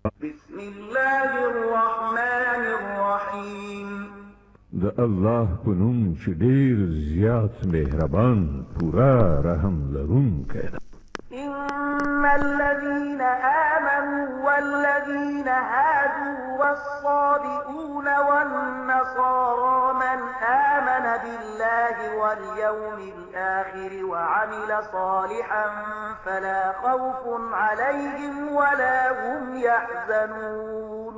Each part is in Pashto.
بسم الله الرحمن الرحيم. د الله په نوم چې ډېر زیات مهربان پورا رحم لرونکی دی. إن الذين آمنوا والذين هادوا والصابئون والنصارى من آمن بالله واليوم الآخر وعمل صالحا فلا خوف عليهم ولا هم يحزنون.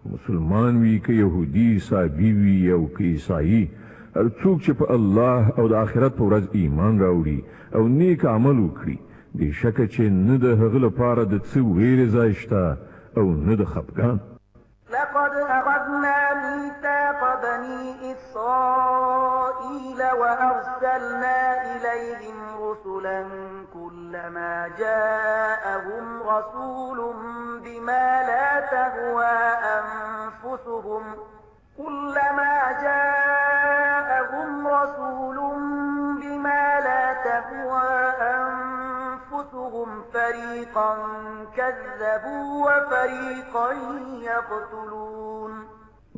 مسلمان وي که يهودي صابي وي او که عیسائی، هر څوک چې په الله او د آخرت په ورځ ایمان راوړي او نیک عمل وکړي، بېشکه چې نه د هغه لپاره د څه ویرې ځای شته او نه د خفګان. لقد أخذنا ميثاق بني إسرائيل وأرسلنا إليهم رسلا كلما جاءهم رسول بما لا تهوى أنفسهم فريقا كذبوا وفريقا يقتلون.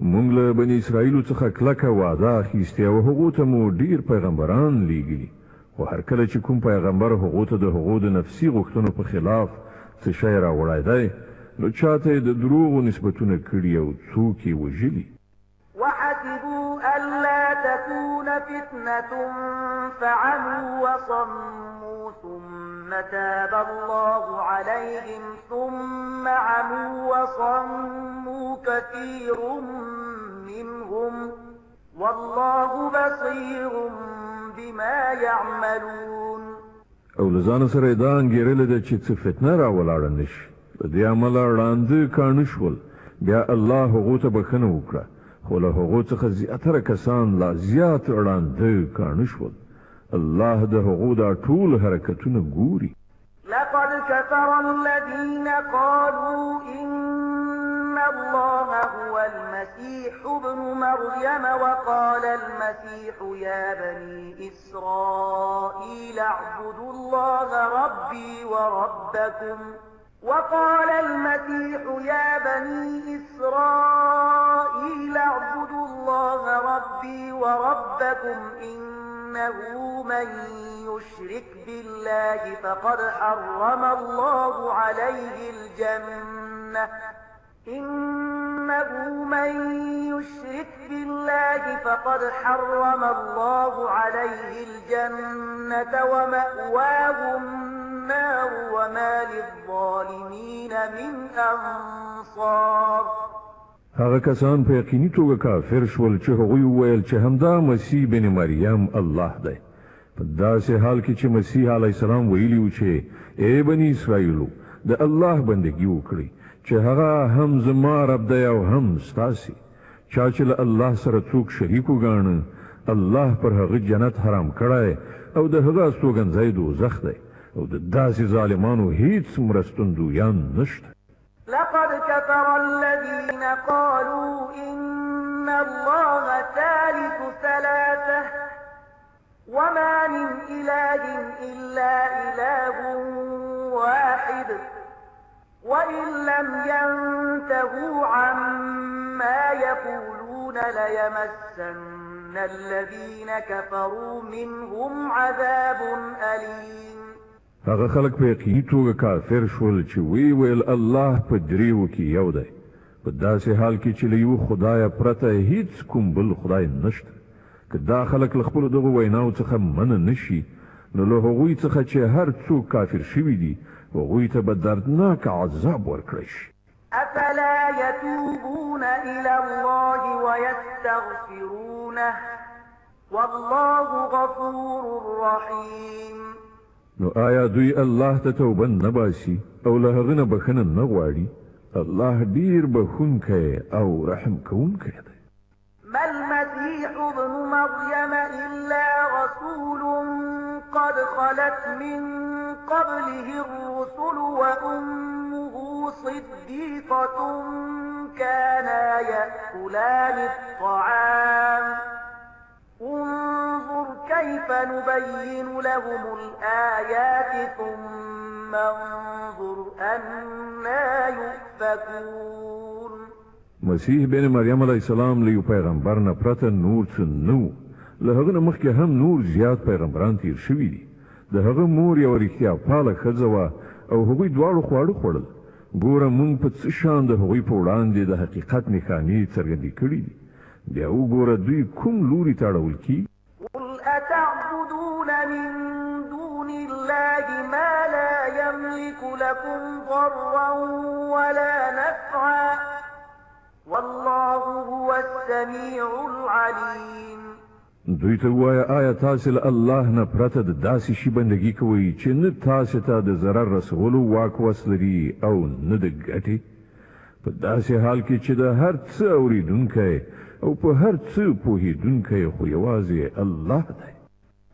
مونږ له بني اسرائیل څخه کلکه وعده اخیستې او هغو ته مو ډیر پیغمبران لیږلي، خو هر کله چې کوم پیغمبر هغو ته د هغو د نفسي غوښتنو په خلاف څه شی راوړی دی، نو چاته یې د دروغو نسبتونه کړي او څوک یې وژلي. وحسبوا ألا تكون فتنة فعموا وصموا ثم تاب الله عليهم ثم عموا وصموا كثير منهم والله بصير بما يعملون. او لزان سره دا انګیرل ده چې څه فتنه راولاړه نشي، د دې عمله ړانده کاڼه شول، بیا الله هغو ته بخښنه وکړه، خو له هغو څخه زیاتره کسان لا زیات ړانده کاڼه شول. الله د هغو دا ټول حرکتونه ګوري. لقد كفر الذين قالوا إن الله هو المسيح ابن مريم وقال المسيح يا بني إسرائيل اعبدوا الله ربي وربكم وقال المسيح يا بني إسرائيل اعبدوا الله ربي وربكم إنه من يشرك بالله فقد حرم الله عليه الجنة ومأواه النار وما للظالمين من أنصار. هغه کسان په یقیني توګه کافر شول چې هغوی وویل چې همدا مسیح بن مریم الله دی، په داسې حال کې چې مسیح علیه السلام ویلي و چې ای بني اسرائیلو د الله بندګي وکړئ چې هغه هم زما رب دی او هم ستاسې. چا چې له الله سره څوک شریک وګاڼه، الله پر هغه جنت حرام کړی او د هغه استوګنځی دوزخ دی او د داسې ظالمانو هیڅ مرستندویان نشته. لقد كفر الذين قالوا إن الله ثالث ثلاثة وما من إله إلا إله واحد وإن لم ينتهوا عما يقولون ليمسن الذين كفروا منهم عذاب أليم. هغه خلک په یقیني توګه کافر شول چې ویل الله په دریو کې یو دی، په داسې حال کې چې له یو خدایه پرته هیڅ کوم بل خدای نشته. که دا خلک له خپلو دغو ویناو څخه منع نشي، نو له هغوی څخه چې هر څوک کافر شوي دي هغوی ته به دردناک عذاب ورکړی شي. أفلا يتوبون إلى الله ويستغفرونه والله غفور رحيم. نو آیا دوی الله ته توبه نه باسي او له هغه نه بخښنه نه غواړي؟ الله ډیر بخښونکی او رحم کوونکی دی. ما المسيح ابن مريم إلا رسول قد خلت من قبله الرسل وأمه صديقة كانا يأكلان الطعام انظر كيف نبين لهم الآيات ثم انظر أنا يؤفكون. مسیح بن مریم علیه السلام له یو پیغمبر نه پرته نور څه نو، له هغه نه مخکې هم نور زیات پیغمبران تیر شوي دي. د هغه مور یوه رښتیا پاله ښځه وه او هغوی دواړو خواړه خوړل. ګوره موږ په څه شان د هغوی په وړاندې د حقیقت نښانې څرګندې کړي دي. بیا وګوره دوی کوم لوري ته اړول کیږي. قل أتعبدون من دون الله ما لا يملك لكم ضرا ولا نفعا والله هو السميع العليم. دوی ته ووایه آیا تاسې له الله نه پرته د داسې شي بندګي کوئ چې نه تاسې ته د ضرر رسولو واک وس لري او نه د ګټې، په داسې حال کې چې د هر څه اورېدونکی او په هر څه پوهېدونکی خو یوازې الله دی.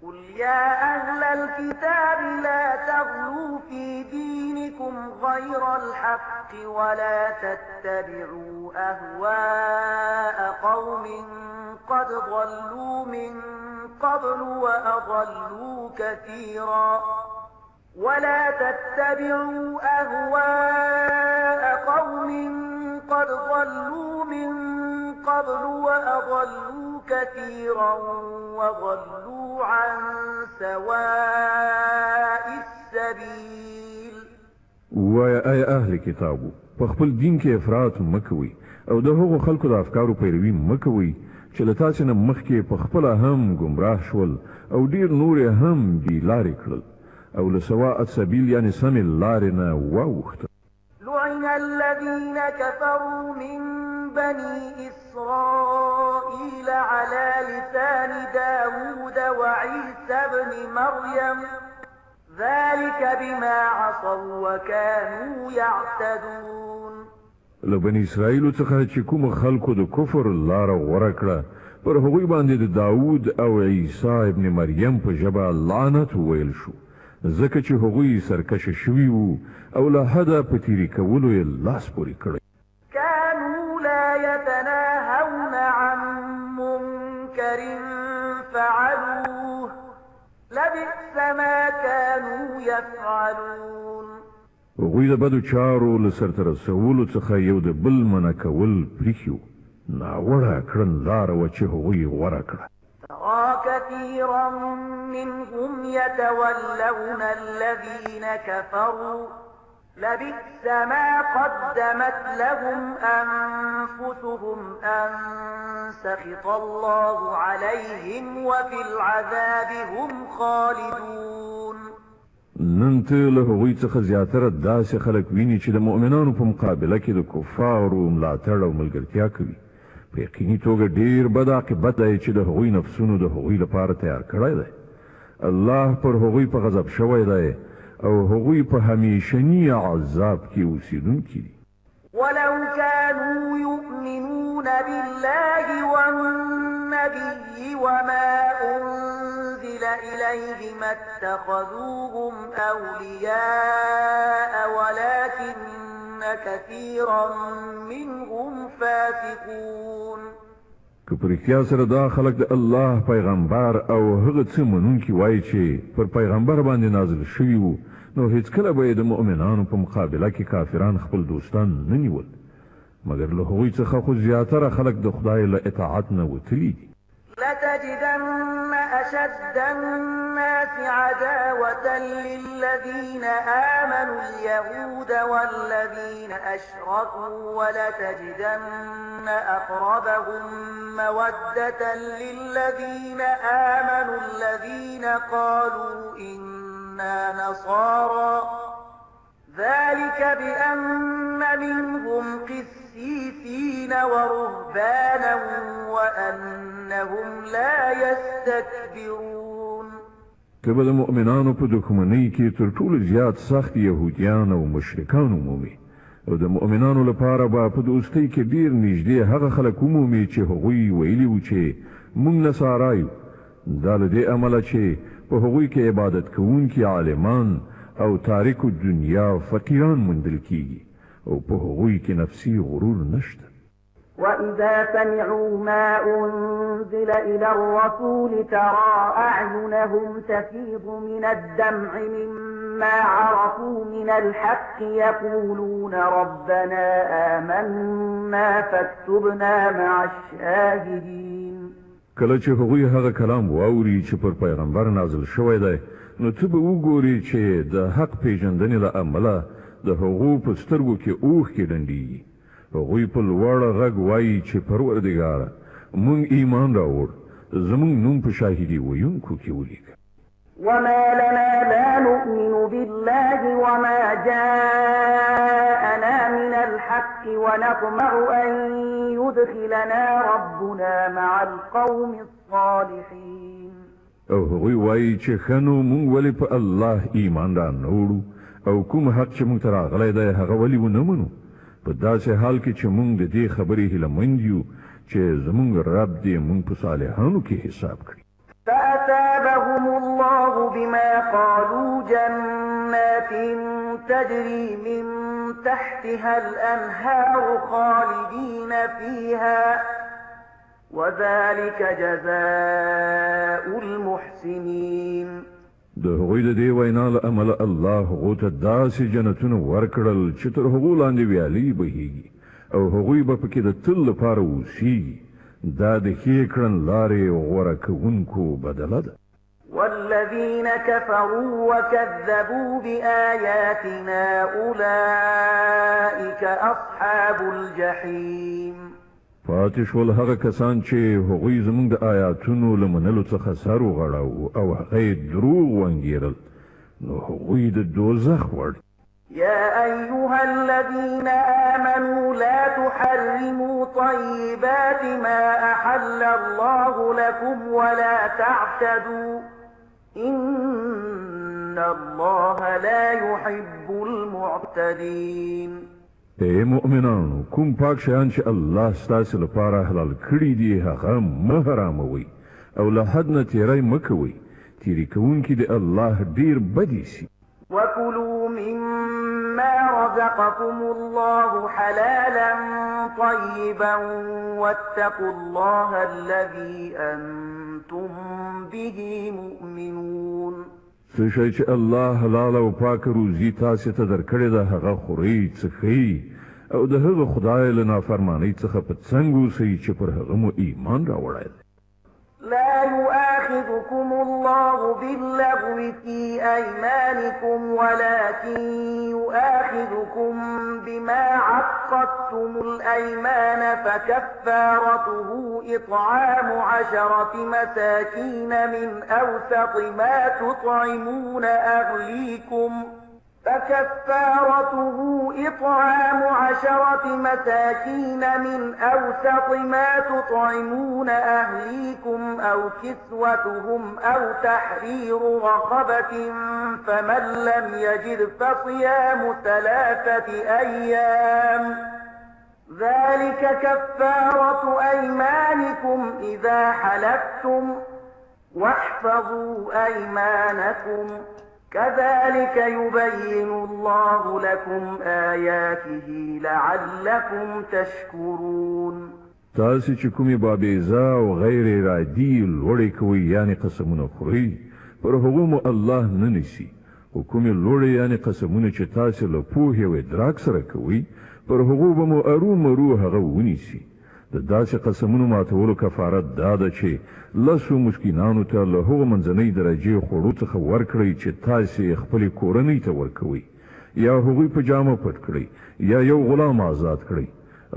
قل يا أهل الكتاب لا تغلوا في دينكم غير الحق ولا تتبعوا أهواء قوم قد ضلوا من قبل وأضلوا كثيرا ولا تتبعوا أهواء قوم قد ضلوا من قبل وأضلوا كثيرا وضلوا عن سواء السبيل. ويا أي أهل كتابو په خپل دین کې افراط مکوي او د هغو خلکو د افکارو پیروي مکوي چې له تاسې نه مخکې په خپله هم ګمراه شول او ډیر نور هم بې لارې کړل او له سواء السبیل یعنې سمې لارې نه واوښتل. لعن الذين كفروا من بني إسرائيل على لسان داود وعيسى بن مريم ذلك بما عصوا وكانوا يعتدون. له بني اسرائیلو څخه چې کوم خلکو د کفر لاره غوره کړه پر هغوی باندې د داود او عیسی ابن مریم په ژبه لعنت وویل شو ځکه چې هغوی سرکشه شوي وو او له حده په تیري کولو یې لاس پورې کړی. كانوا لا يتناهون عن منكر فعلوه لبئس ما كانوا يفعلون. هغوی د بدو چارو له سرته رسولو څخه یو د بل منع کول پرېښي وو. ناوړه کړنلاره وه چې هغوی غوره کړه. ترى كثيرا منهم يتولون الذين كفروا لبئس ما قدمت لهم أنفسهم أن سخط الله عليهم وفي العذاب هم خالدون. نن ته له هغوی څخه زیاتره داسې خلک ویني چې د مؤمنانو په مقابله کې د کفارو ملاتړ او ملګرتیا کوي. په یقیني توګه ډیر بد عاقبت دی چې د هغوی نفسونو د هغوی لپاره تیار کړی دی. الله پر هغوی په غضب شوی دی او هغوی په همیشني عذاب کې اوسیدونکي دي. ولو كانوا يؤمنون بالله والنبي وما أنزل إليه ما اتخذوهم أولياء ولكن كثيرا منهم فاسقون. که پر اختیار سره دا خلق د الله پیغمبر او هغه څه منونکي وایي چې پر پیغمبر باندې نازل شوي وو نو هیڅکله به د مؤمنانو په مقابله کې کافران خپل دوستان نه نیول، مګر له هغوی څخه خو زیاتره خلق د خدای له اطاعت نه وتلي دي. لتجدن أشد الناس عداوة للذين آمنوا اليهود والذين أشركوا ولتجدن أقربهم مودة للذين آمنوا الذين قالوا إنا نصارى ذلك بأن منهم قسيسين ورهبانا وأنهم لا يستكبرون. کله د مؤمنانو په دښمنۍ کې تر ټولو زیات سخت يهوديان او مشرکان عمومي او د مؤمنانو لپاره به په دوستۍ کې ډیر نږدې هغه خلک عمومي چې هغوی ویلي وو چې موږ نصارایو، دا له دې امله چې په هغوی کې عبادت کوونکي عالمان او تاریکو دنیا فقیران موندل کیږي او په هغوی کې نفسي غرور نشته. وإذا سمعوا ما أنزل إلى الرسول ترى أعينهم تفيض من الدمع مما ما عرفوا من الحق يقولون ربنا آمنا فاكتبنا مع الشاهدين. کله چې هغوی هغه کلام واوري چې پر پیغمبر نازل شوی دی نو ته به وګوري چې د حق پیژندنې له امله د هغو په سترګو کې اوښکې ډنډېږي. هغوی په لوړ غږ وایي چې پروردګاره موږ ایمان راوړ زموږ نوم په شاهدي ویونکو کې ولیکه. وما لنا لا نؤمن بالله وما جاءنا من الحق ونطمع أن يدخلنا ربنا مع القوم الصالحين. او هغوی وایي چې خنو مونږ ولې په الله ایمان را نوړو او کوم حق چې مونږ ته راغلی دی هغه ولې ونه منو په داسې حال کې چې مونږ د دې خبرې هیلهمند یو چې زمونږ رب دې مونږ په صالحانو کې حساب کړي. فأثابهم الله بما قالوا جنات تجري من تحتها الأنهار خالدين فيها وذلك جزاء المحسنين. د هغوی د دې وینا له امله الله هغو ته داسې جنتونه ورکړل چې تر هغو لاندې ویالې بهیږي او هغوی به پکې د تل لپاره اوسیږي. دا د ښې کړنلارې غوره کوونکو بدله ده. والذين كفروا وكذبوا بآياتنا أولئك أصحاب الجحيم. پاتې شول هغه کسان چې هغوی زموږ د آیاتونو له منلو څخه سر وغړاوه او هغه یې دروغ وانګیرل نو هغوی د دوزخ وړ. يا أيها الذين آمنوا لا تحرموا طيبات ما أحل الله لكم ولا تعتدوا إن الله لا يحب المعتدين. اے مؤمنانو کوم پاک شیان چې الله ستاسو لپاره حلال کړی دي هغه مه حراموئ او له حد نه تیری مه کوئ. تیری کوونکي د الله ډیر بدی سي. وكلوا مما رزقكم الله حلالا طيبا واتقوا الله الذي أنتم به مؤمنون. څه شی چې الله حلال او پاک روزي تاسو ته درکړی ده هغه خورئ څښئ او د هغه خدای له نافرمانۍ څخه په څنګ اوسئ چې پر هغه مو ایمان راوړی دی. لا يؤاخذكم الله باللغو في أيمانكم ولكن يؤاخذكم بما عقدتم الأيمان فكفارته إطعام 10 مساكين من أوسط ما تطعمون أهليكم فكفارته إطعام 10 مساكين من أوسط ما تطعمون أهليكم أو كسوتهم أو تحرير رقبة فمن لم يجد فصيام 3 أيام ذلك كفارة أيمانكم إذا حلفتم واحفظوا أيمانكم كذلك يبين الله لكم آياته لعلكم تشكرون. تاسو چې کومې بابیزه او غیر ارادي لوړې کوي یعنی قسمونه خوري پر هغو مو الله نه نیسي او کومې لوړې یعنی قسمونه چې تاسو له پوهې او ادراک سره کوي پر هغو به مو ارومرو هغه ونیسي. د داسې قسمونو ماتولو کفارت دا ده چې لسو مسکینانو ته له هغو منځنۍ درجې خوړو څخه ورکړئ چې تاسې خپلې کورنۍ ته ورکوئ یا هغوی په جامه پټ کړئ یا یو غلام آزاد کړئ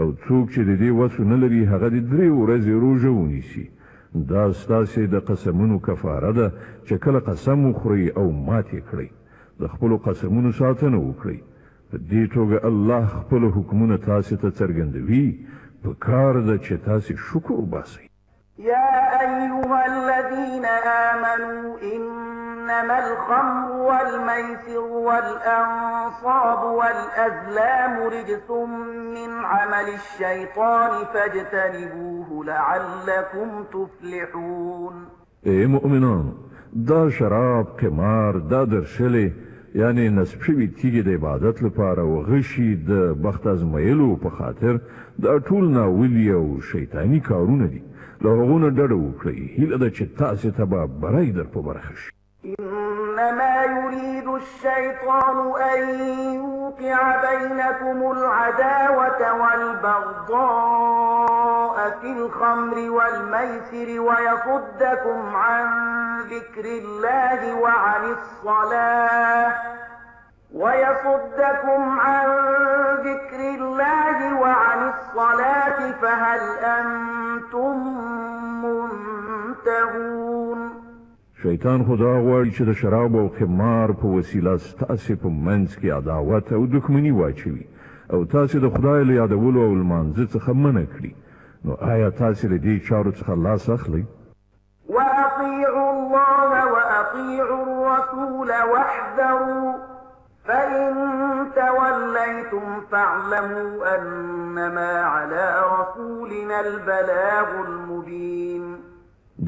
او څوک چې د دې وسو نه لري هغه د 3 ورځې روژه ونیسي. دا ستاسې د قسمونو کفاره ده چې کله قسم وخورئ او ماتې کړئ د خپلو قسمونو ساتنه وکړئ. په دې توګه الله خپل حکمونه تاسې ته څرګندوي پکار ده چې تاسې شکر وباسئ. يا أيها الذين آمنوا إنما الخمر والميسر والأنصاب والأزلام رجس من عمل الشيطان فاجتنبوه لعلكم تفلحون. اے مؤمنان دا شراب قمار دا درشلې یعنی نسب شوي تیږې د عبادت لپاره او غشي د بخت ازمایلو په خاطر دا ټول ناولي او شیطانی کارونه دي. له هغو نه ډډه وکړئ هیله ده چې تاسې ته به بری در په برخه شي. إن إنما يريد الشيطان أن يوقع بينكم العداوة والبغضاء في الخمر والميسر ويصدكم عن ذكر الله وعن الصلاة فهل أنتم منتهون؟ شیطان خدا غواړي چې د شراب او خمار په وسیله ستاسې په منځ کې عداوت او دښمني واچوي او تاسې د خدای له یادولو او لمانځه څخه منع کړي. نو آیا تاسې له دې چارو څخه لاس اخلئ؟ وأطيعوا الله وأطيعوا الرسول واحذروا فإن توليتم فاعلموا أنما على رسولنا البلاغ المبين.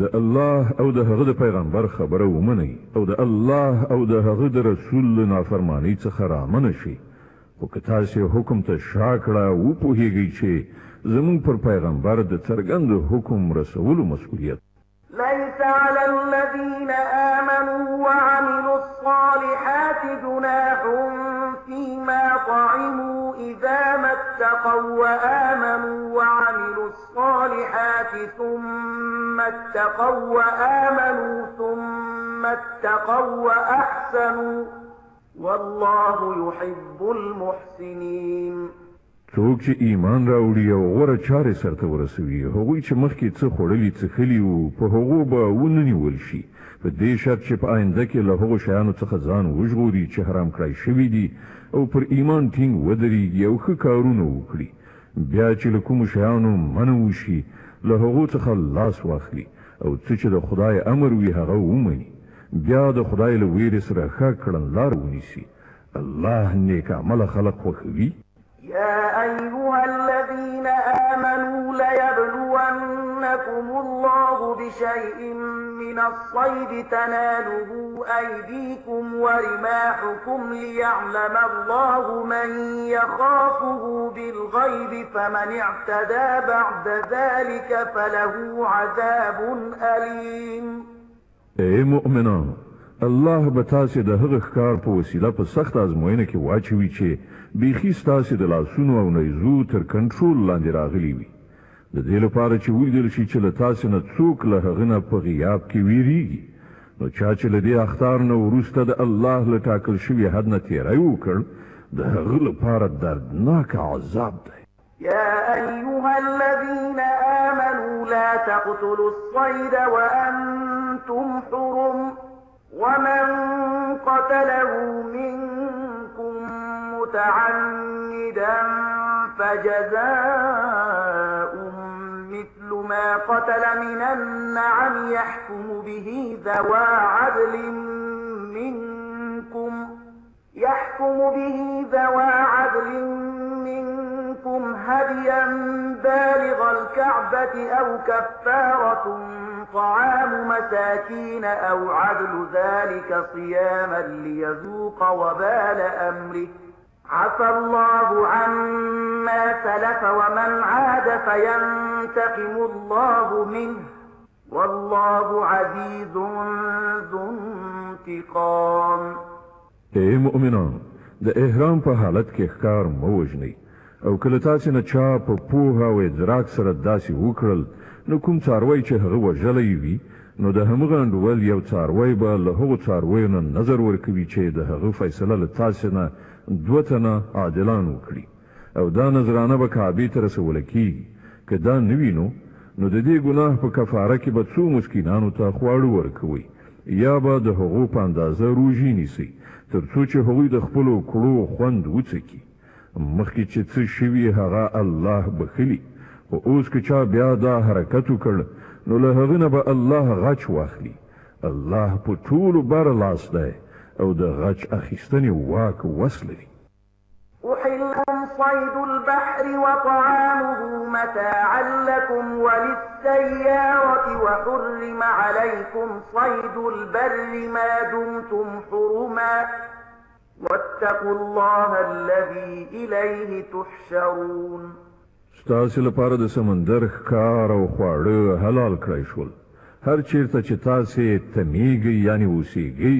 د الله او د هغه د پیغمبر خبره ومنئ او د الله او د هغه د رسول نافرمانی څخه رامنه شئ. خو که تاسې حکم ته شا کړه وپوهیږئ چې زموږ پر پیغمبر د څرګند حکم رسولو مسؤلیت. ليس على الذين آمنوا وعملوا الصالحات جناح فيما طعموا إذا ما اتقوا وآمنوا وعملوا الصالحات ثم اتقوا وأحسنوا والله يحب المحسنين. څوک چې ایمان راوړي او غوره چارې سرته ورسوي هغوی چې مخکې څه خوړلي څښلي وو په هغو به ونیول شي په دې شرط چې په آینده کې له هغو شیانو څخه ځان وژغوري چې حرام کړی شوي دي او پر ایمان ټینګ ودرېږي او ښه کارونه وکړي. بیا چې له کومو شیانو منع وشي له هغو څخه لاس واخلي او څه چې د خدای امر وي هغه ومني. بیا د خدای له ویرې سره ښه کړنلاره ونیسي. الله نیک عمله خلق خوښوي. يا أيها الذين آمنوا ليبلونكم الله بشيء من الصيد تناله أيديكم ورماحكم ليعلم الله من يخافه بالغيب فمن اعتدى بعد ذلك فله عذاب أليم. اے مؤمنان، الله به تاسې د هغه ښکار په وسیله په سخت ازموینه کې واچوي چې بیخي ستاسې د لاسونو او نیزو تر کنټرول لاندې راغلي وي. د دې لپاره چې ولیدل شي چې له تاسې نه څوک له هغه نه په غیاب کې ویریږي. نو چا چې له دې اخطار نه وروسته د الله له ټاکل شوي حد نه تېری وکړ د هغه لپاره دردناک عذاب دی. يا أيها الذين آمنوا لا تقتلوا الصيد وأنتم حرم ومن قتله منكم متعمدا فجزاء مثل ما قتل من النعم يحكم به ذوى عدل منكم هديا بالغ الكعبة أو كفارة طعام مساكين أو عدل ذلك صياما ليذوق وبال أمره عفى الله عما سلف ومن عاد فينتقم الله منه والله عزيز ذو انتقام. اے مؤمنان، د احرام په حالت کې ښکار مه وژنئ او کله تاسې نه چا په پوهه او ادراک سره داسې وکړل نو کوم څاروی چې هغه وژلی وي نو د همغه انډول یو څاروی به له هغو څارویو نه نظر ورکوي چې د هغه فیصله له تاسې نه 2 تنه عادلان وکړي او دا نظرانه به کعبې ته رسوله کیږي. که دا نه وي نو د دې ګناه په کفاره کې به څو مسکینانو ته خواړه ورکوئ یا به د هغو په اندازه روژې نیسئ تر څو چې هغوی د خپلو کړو خوند وڅکي. مخکې چې څه شوي هغه الله بخلي، خو اوس که چا بیا دا حرکت وکړ نو له هغه نه به الله غچ واخلي. الله په ټولو بر لاس دی او د غچ اخیستنې واک وس لري. أحل لكم صيد البحر وطعامه متاعا لكم وللسيارة وحرم عليكم صيد البر ما دمتم حرما واتقوا الله الذي إليه تحشرون. ستاسې لپاره د سمندر ښکار او خواړه حلال کړی شول. هر چیرته چې تاسې تمیږئ یعنی اوسیږئ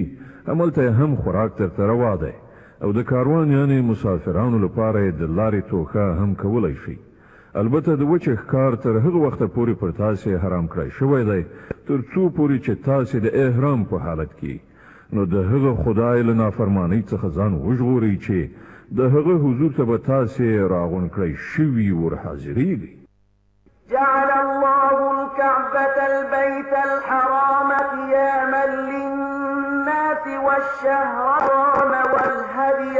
هملته هم خوراک درته روا دی او د کاروان یعنی مسافرانو لپاره د لارې توښه هم کولی شي البته د وچ ښکار تر هغه وخته پورې پر تاسې حرام کړی شوی دی تر څو پورې چې تاسې د احرام په حالت کې نو د هغه خدای له نافرمانۍ څخه ځان وژغورئ چې د هغه حضور ته به تاسې راغونډ کړی شوي ورحاضرېږئ جعل الله الكعبة البيت الحرام قياما للناس والشهر الحرام والهدي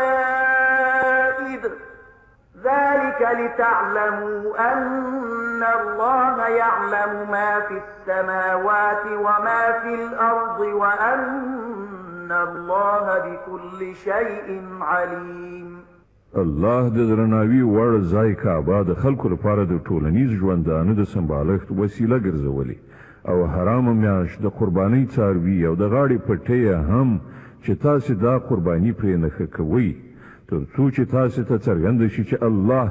والقلائد ذلك لتعلموا أن الله يعلم ما في السماوات وما في الأرض وأن الله بكل شيء عليم الله د درناوي وړ ځای کعبه د خلکو لپاره د ټولنیز ژوندانه د سمبالښت وسیله ګرځولې او حرام میاشت د قربانۍ څاروي او د غاړې پټۍ هم چې تاسې دا قرباني پرې نښه کوئ تر څو چې تاسې ته څرګنده شي چې الله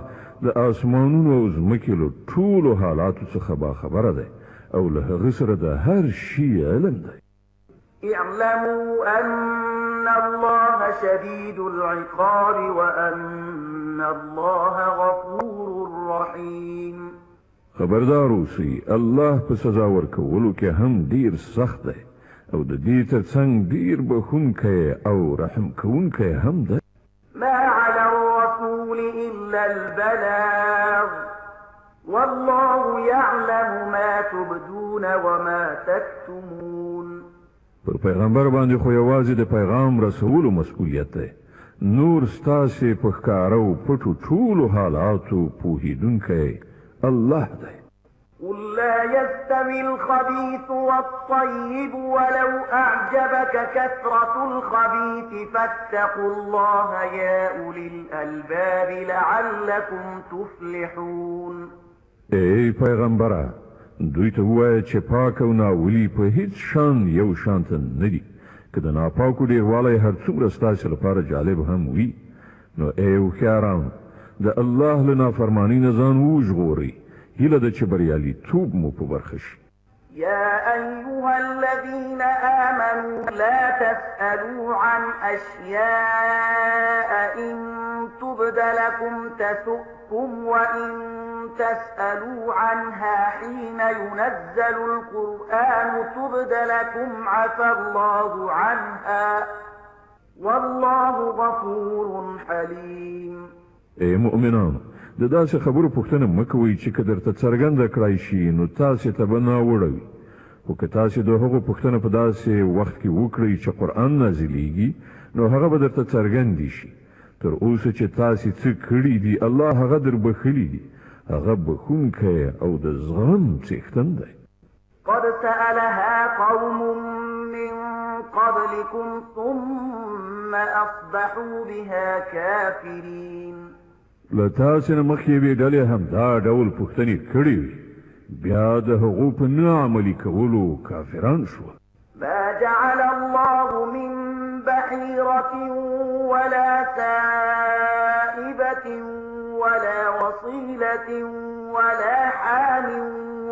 د آسمانونو او ځمکې له ټولو حالاتو څخه باخبره دی او له هغه سره د هر شي علم دی اعلموا أن الله شديد العقاب وأن الله غفور رحيم خبردار اوسئ الله په سزا ورکولو کې هم ډیر سخت دی او د دې ترڅنګ ډیر بخښونکی او رحم کوونکی هم دی ما على الرسول إلا البلاغ والله يعلم ما تبدون وما تكتمون پر پیغمبر باندې خو یوازې د پیغام رسولو مسؤلیت دی نور ستاسې په ښکاره او پټو ټولو حالاتو پوهېدونکی الله دی قل لا يستوي الخبيث والطيب ولو أعجبك كثرة الخبيث فاتقوا الله يا أولي الألباب لعلكم تفلحون ای پیغمبره دوی ته ووایه چې پاک او ناولي په هیڅ شان یو شان ته نه دي که د ناپاکو ډېروالی هر څومره ستاسې لپاره جالب هم وي نو ای هوښیاران د الله له نافرمانۍ نه ځان وژغورئ هیله ده چې بریالیتوب مو په برخه شي يا أيها الذين آمنوا لا تسألوا عن أشياء إن تبد لكم تسؤكم وإن تسألوا عنها حين ينزل القرآن تبد لكم عفى الله عنها والله غفور حليم ای مؤمنانو د داسې خبرو پوښتنه مه کوئ چې که درته څرګنده کړای شي نو تاسې ته به ناوړه وي خو که تاسې د هغو پوښتنه په داسې وخت کې وکړئ چې قرآن نازلیږي نو هغه به درته څرګندې شي تر اوسه چې تاسې څه کړي دي الله هغه در بخښلي دي هغه بخښونکی او د زغم څښتن دی قد سألها قوم من قبلكم ثم أصبحوا بها كافرين له تاسې نه مخکې یوې ډلې همدا ډول پوښتنې کړې وي بیا د هغو په نه عملي کولو کافران شول ما جعل الله من بحيرة ولا سائبة ولا وصيلة ولا حام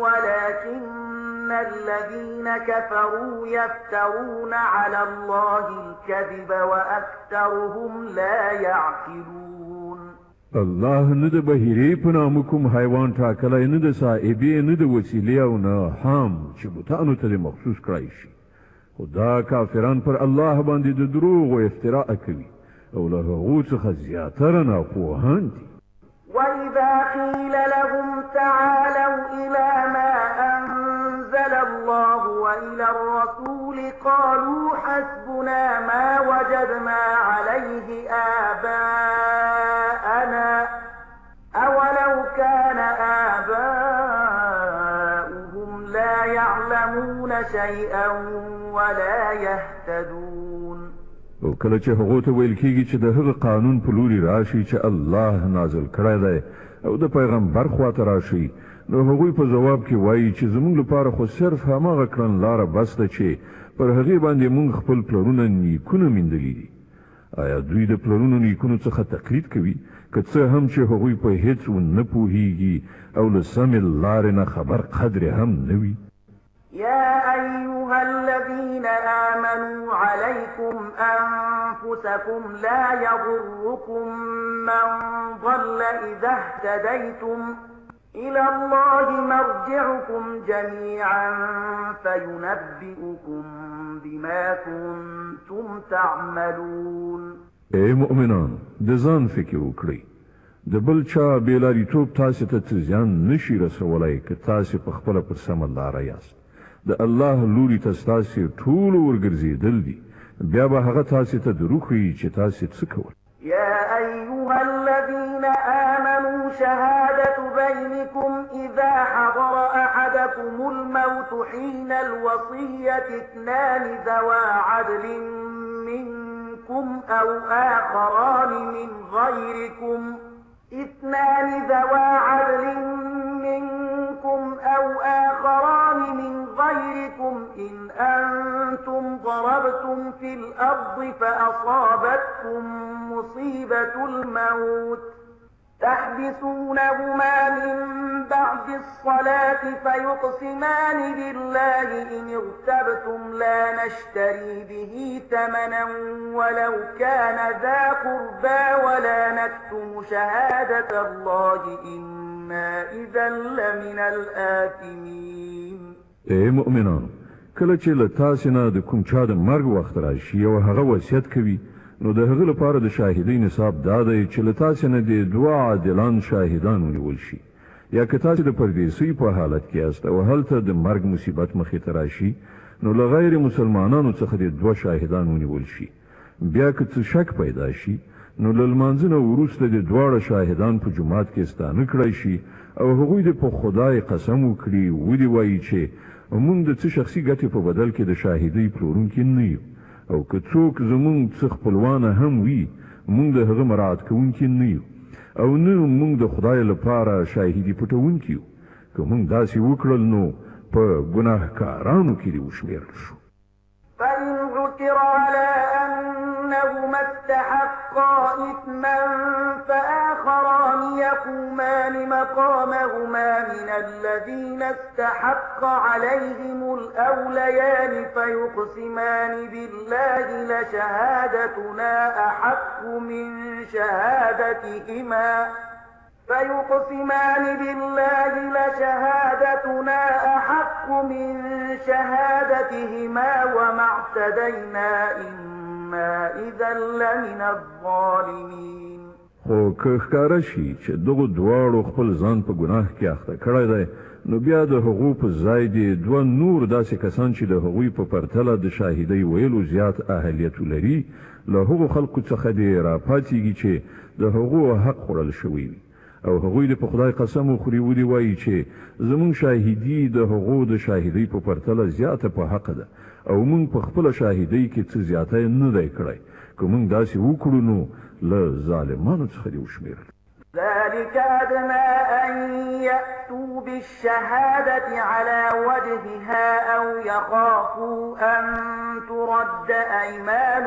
ولكن الذين كفروا يفترون على الله الكذب وأكثرهم لا يعقلون الله نه د بهیرې په نامه کوم حیوان ټاکلی نه د صاحبې نه د وسیلې او نه حام چې بوتانو ته دې مخصوص کړی شي خو دا کافران پر الله باندې د دروغ و افتراء کوي او له هغو څخه زیاتره ناپوهان دي وإذا قيل لهم تعالوا إلى ما أنزل الله وإلى الرسول قالوا حسبنا ما وجدنا عليه آباءنا أولو كان آباؤهم لا يعلمون شيئا ولا يهتدون او کله چې هغو ته ویل کېږي چې د هغه قانون په لوري راشي چې الله نازل کړی دی او د پیغمبر خواته راشي نو هغوی په ځواب کې وایي چې زموږ لپاره خو صرف هماغه کړنلاره بس ده چې پر هغې باندې موږ خپل پلرونه نیکونه میندلي دي آیا دوی د پلرونو نیکونو څخه تقلید کوي که څه هم چې هغوی په هیڅ ونه پوهیږي او له سمې لارې نه خبر قدرې هم نه وي يا أيها الذين آمنوا عليكم أنفسكم لا يضركم من ضل إذا اهتديتم إلى الله مرجعكم جميعا فينبئكم بما كنتم تعملون. اے مؤمنان د ځان فکر وکړئ د بل چا بیلاریتوب تاسو ته زیان نشي رسولای که تاسو په خپل پر سم لار یاست. د الله لوري ته تاسو ټول ورګرځیدل دي بیا به هغه تاسو ته دروخی چې تاسو څه کول. يا أيها الذين آمنوا شهادة بينكم إذا حضر أحدكم الموت حين الوصية اثنان ذوى عدل منكم أو آخران من غيركم إن أنتم ضربتم في الأرض فأصابتكم مصيبة الموت تحبسونهما من بعد الصلاة فيقسمان بالله إن ارتبتم لا نشتري به ثمنا ولو كان ذا قربى ولا نكتم شهادة الله إنا إذا لمن الآثمين. اے مؤمنان کله چې له تاسو نه د کوم چا د مرګ وخت راشي او هغه وصیت کوي نو د هغه لپاره د شاهدۍ نصاب دا دی چې له تاسو نه د دوه عادلان شاهدان ونیول شي یا که تاسو د پردیسۍ په حالت کې یاست او هلته د مرګ مصیبت مخې ته راشي نو له غیر مسلمانانو څخه د دوه شاهدان ونیول شي. بیا که څه شک پیدا شي نو له لمانځه نه وروسته د دواړه شاهدان په جومات کې ستانه کړی شي او هغوی د په خدای قسم وکړي ودې وایي چې موږ د څه شخصي ګټې په بدل کې د شاهدۍ پلورونکي نه یو او که څوک زمونږ څه خپلوانه هم وي موږ د هغه مراعات کوونکي نه یو او نه موږ د خدای لپاره شاهدي پټوونکي یو. که موږ داسې وکړل نو په ګناهکارانو کې دې وشمېرل شو. فإن عثر على أنهما استحقا إثما فآخران يقومان مقامهما من الذين استحق عليهم الأوليان فيقسمان بالله لشهادتنا أحق من شهادتهما وما اعتدينا إنا إذا لمن الظالمين. خو که ښکاره شي چې دغو دواړو خپل ځان په ګناه کې اخته کړی دی نو بیا د هغو په ځای دي دوه نور داسې کسان چې د هغوی په پرتله د شاهدۍ ویلو زیات اهلیت لري له هغو خلقو څخه دې راپاتېږي چې د هغو حق خوړل شوی وي او هغوی د په خدای قسم وخوري ودې وایي چې زمونږ شاهدي د هغو د شاهدۍ په پرتله زیاته په حق ده او موږ په خپله شاهدۍ کې څه زیاتی نه دی کړی. که موږ داسې وکړو نو له ظالمانو څخه دې وشمېرل. ذلك أدنى أن يأتوا بالشهادة على وجهها أو يخافوا أن ترد أيمان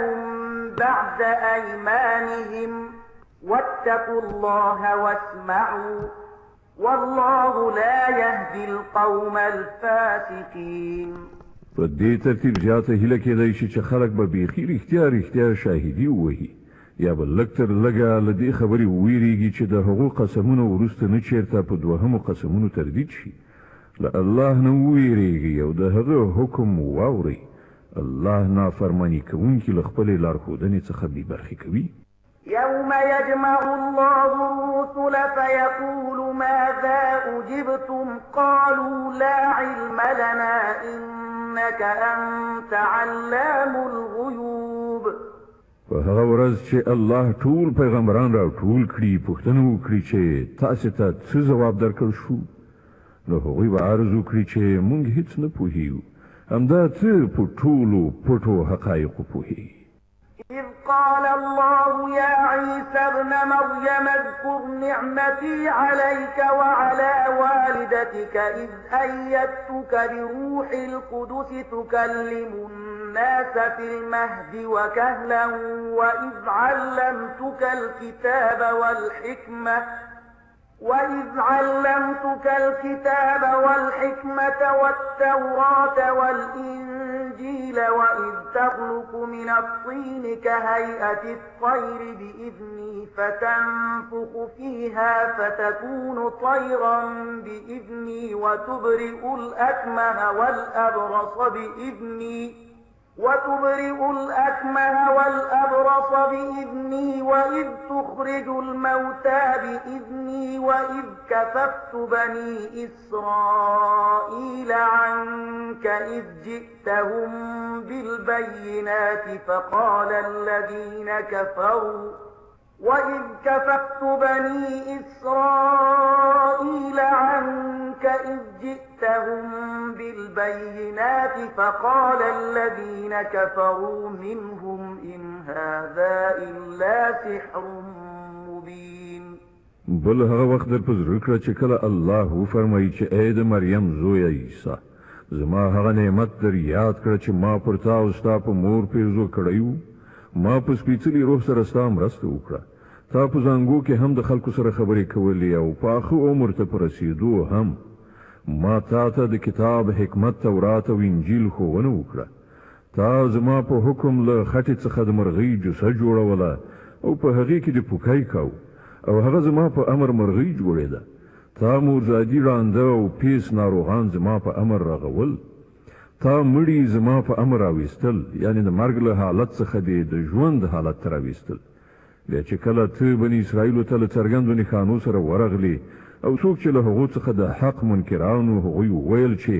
بعد أيمانهم واتقوا الله واسمعوا والله لا يهدي القوم الفاسقين. په دې ترتیب زیاته هیله کېدای شي چې خلک به بیخي رښتیا شاهدي ووهي یا به لږ تر لږه له دې خبرې وویریږي چې د هغو قسمونه وروسته نه چېرته په دوهمو قسمونو تردید شي. له الله نه وویریږي او د هغه حکم واورئ. الله نافرماني کوونکي له خپلې لارښودنې څخه بې برخې کوي. يوم يجمع الله الرسل فيقول ماذا أجبتم قالوا لا علم لنا إنك أنت علام الغيوب. په هغه ورځ چې الله ټول پیغمبران را ټول کړي پوښتنه وکړي چې تاسو ته څه ځواب درکړ شو نو هغوی به عرض وکړي چې موږ هیڅ نه پوهیږو همدا ته په ټولو پټو حقایقو پوهیږي. إذ قال الله يا عيسى ابن مريم اذكر نعمتي عليك وعلى والدتك إذ أيدتك بروح القدس تكلم الناس في المهد وكهلا وإذ علمتك الكتاب والحكمة وإذ علمتك الكتاب والحكمة والتوراة والإنجيل وإذ تخلق من الطين كهيئة الطير بإذني فتنفخ فيها فتكون طيرا بإذني وتبرئ الأكمه والأبرص بإذني وإذ تخرج الموتى بإذني وإذ كففت بني إسرائيل عنك إذ جئتهم بالبينات فقال الذين كفروا منهم إن هذا إلا سحر مبين. بل هغه وخت در پزړه کړه چې کله الله وفرمایي چې اې د مریم زوی عیسی زما هغه نعمت در یاد کړه چې ما پر تا او ستا په مور پیرزو کړیو ما په سپېڅلي روح سره ستا مرسته وکړه تا په زانګو کې هم د خلکو سره خبرې کولې او په آخه عمر ته په رسېدو هم ما تا ته د کتاب حکمت تورات او انجیل ښوونه وکړه تا زما په حکم له خټې څخه د مرغۍ جوسه جوړوله او په هغې کې د پوکی کاو او هغه زما په امر مرغۍ جوړېده تا مورزادي ړانده او پیس ناروغان زما په امر رغول تا مړي زما په امر راویستل یعنی د مرګ له حالت څخه د ژوند حالت ته راویستل بیا چې کله ته بني اسرائیلو ته له څرګندو نښانو سره ورغلې او څوک چې له هغو څخه د حق منکرانو هغوی وویل چې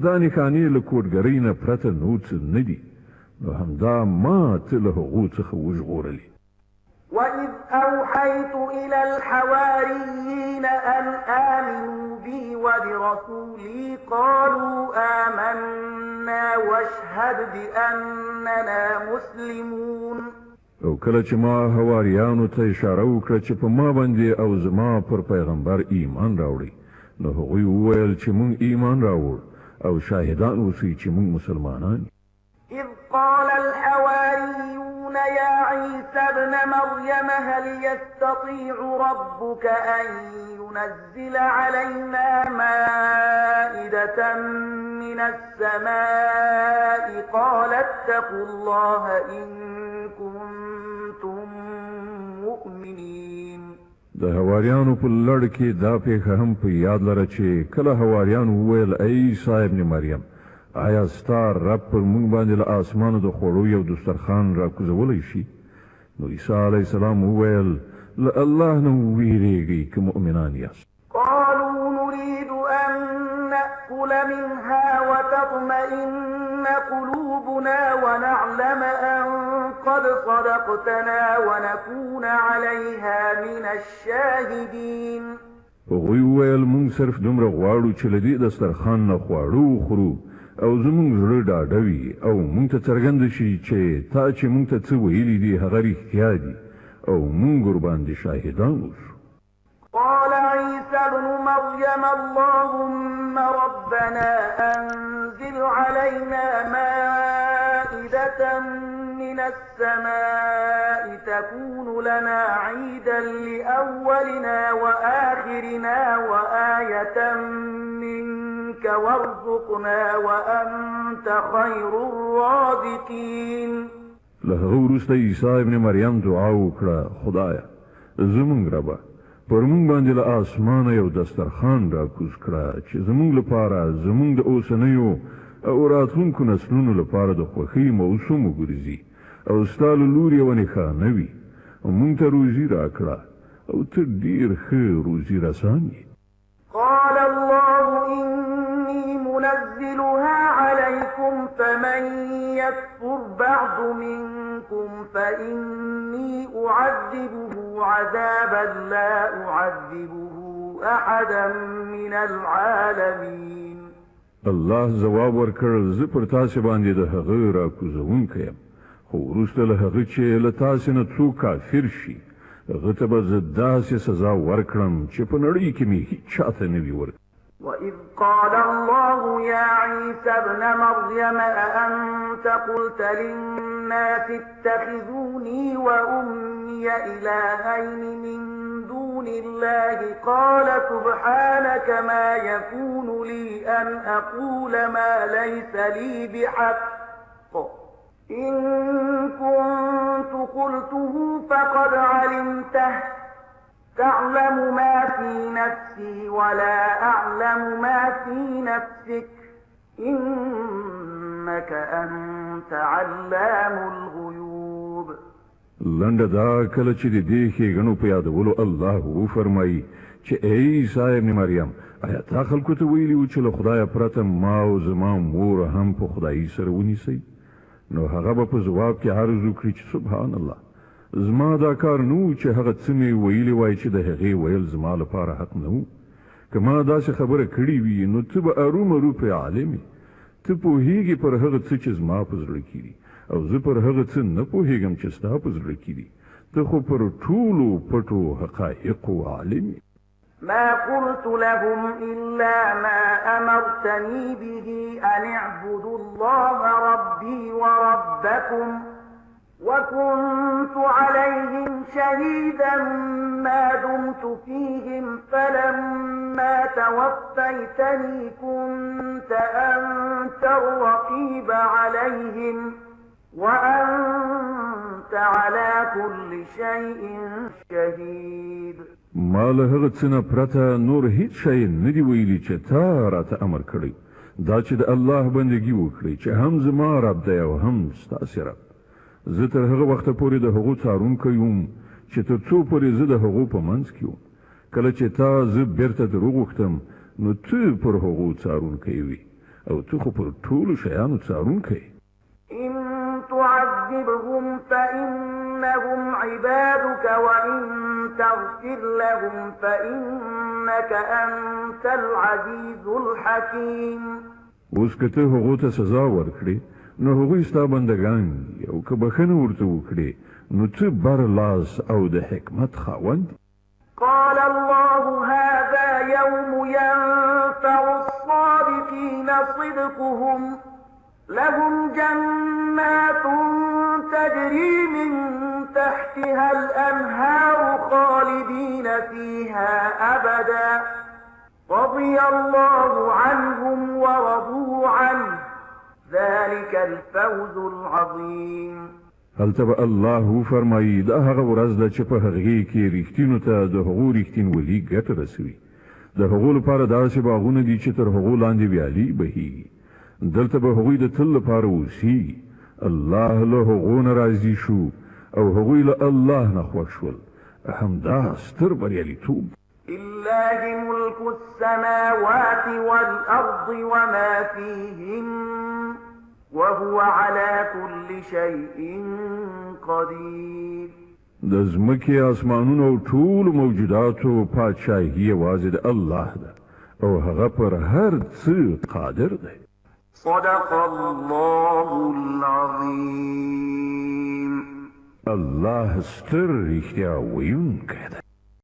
دا نښانې له کوډګرۍ نه پرته نور څه نه دي نو همدا ما ته له هغو څخه وژغورلې. وإذ أوحيت إلى الحواريين أن آمنوا بي وبرسولي قالوا آمنا واشهد بأننا مسلمون. او کله چې ما حواریانو ته اشاره وکړه چې په ما باندې او زما پر پیغمبر ایمان راوړي نو هغوی وویل چې مونږ ایمان راوړ او شاهدان اوسئ چې مونږ مسلمانان. إذ قال الحواريون يا عيسى ابن مريم هل يستطيع ربك أن ينزل علينا مائدة من السماء قال اتقوا الله إن كنتم مؤمنين. د حواریانو په لړ کې دا پیښه هم په یاد لره چې کله حواریانو وویل ای عیسی ابن مریم آیا ستا رب پر موږ باندې له آسمانو د خوړو یو دسترخوان راکوزولی شي؟ نو عیسی علیه السلام وویل له الله نه وویریږئ که مؤمنان یاست. قالوا نريد أن نأكل منها وتطمئن قلوبنا ونعلم أن قد صدقتنا ونكون عليها من الشاهدين. هغوی وویل موږ صرف دومره غواړو چې له دې دسترخوان نه خواړه وخورو او زمونږ زړه ډاډه وي او موږ ته څرګنده شي چې تا چې موږ ته څه ویلي دي هغه رښتیا دي او موږ ورباندې شاهدان اوسو. قال عيسى ابن مريم اللهم ربنا أنزل علينا مائدة من السماء تكون لنا عيدا لأولنا وآخرنا وآية منك وارزقنا وأنت خير الرازقين. له هغه وروسته عیسی ابن مریم دعا وکړه خدایه زمونږ ربه پر مونږ باندې له آسمانه یو دسترخوان راکوز کړه چې زمونږ لپاره زمونږ د اوسنیو او راتلونکو نسلونو لپاره د خوښۍ موسم وګرځي او ستا له لورې یوه نښانه وي او مونږ ته روزي راکړه او ته ډېر ښه روزي رسان یې. قال الله إني منزلها عليكم فمن يكفر بعد منكم فإني أعذبه عذابا لا أعذبه أحدا من العالمين. الله جواب ورکړ زه پر تاسې باندې د هغه راکوزونکی یم خو وروسته له هغه چې له تاسې نه څوک کافر شي هغه ته به زه داسې سزا ورکړم چې په نړۍ کې مې هیچ چاته نه وي ورکړی. وإذ قال الله يا عيسى ابن مريم أأنت قلت للناس اتخذوني وأمي إلهين من دون دون الله قال سبحانك ما يكون لي أن أقول ما ليس لي بحق إن كنت قلته فقد علمته تعلم ما في نفسي ولا أعلم ما في نفسك إنك أنت علام الغيوب. لنډه دا کله چې د دې ښېګڼو په یادولو الله وفرمایي چې ای عیسی ابن مریم آیا تا خلکو ته ویلي وو چې له خدایه پرته ما او زما مور هم په خدایي سره ونیسئ؟ نو هغه به په ځواب کې عرض وکړي چې سبحان الله، زما دا کار نه و چې هغه څه مې ویلي وای چې د هغې ویل زما لپاره حق نه و. که ما داسې خبره کړې وي نو ته به ارومرو پرې عالم یې. ته پوهېږې پر هغه څه چې زما په زړه کې دي او زه پر هغه څه نه پوهېږم چې ستا په زړه کې دي. ته خو پر ټولو پټو حقایقو عالم یې. ما قلت لهم إلا ما أمرتني به أن اعبدوا الله ربي وربكم وكنت عليهم شهيدا ما دمت فيهم فلما توفيتني كنت أنت الرقيب عليهم وأنت على كل شيء شهيد. ما له هغه څه نه پرته نور هیڅ شی نه دی ویلي چې تا راته امر کړی، دا چې د الله بندګي وکړي چې هم زما رب دی او هم ستاسې رب. زه تر هغه وخته پورې د هغو څارونکی وم چې تر څو پورې زه د هغو په منځ کې وم. کله چې تا زه بیرته در وغوښتم نو ته پر هغو څارونکی وي او ته خو پر ټولو شیانو څارونکی. إن تعذبهم فإنهم عبادك وإن تغفر لهم فإنك أنت العزيز الحكيم. اوس که ته هغو ته سزا ورکړې نو هغوی ستا بندګان دي او که بخښنه ورته وکړې نو ته بر لاس او د حکمت خاوند. قال الله هذا يوم ينفع الصادقين صدقهم لهم جنات تجري من تحتها الأنهار خالدين فيها أبدا رضي الله عنهم ورضوا عنه ذلك الفوز العظيم. هلته به الله فرمایي دا هغه ورځ ده چې په هغې کې رښتینو ته د هغو رښتینولي ګټه رسوي. د هغو لپاره داسې باغونه دي چې تر هغو لاندې ویالې بهیږي. دلته به هغوی د تل لپاره اوسیږي. الله له هغو نه راضي شو او هغوی له الله نه خوښ شول. همدا ستر بریالیتوب. لله ملك السماوات والأرض وما فيهن وهو على كل شيء قدير. د ځمکې اسمانونو او ټولو موجوداتو پادشاهي یوازې د الله ده او هغه پر هر څه قادر دی. صدق الله العظيم. الله ستر رښتیا ویونکی دی.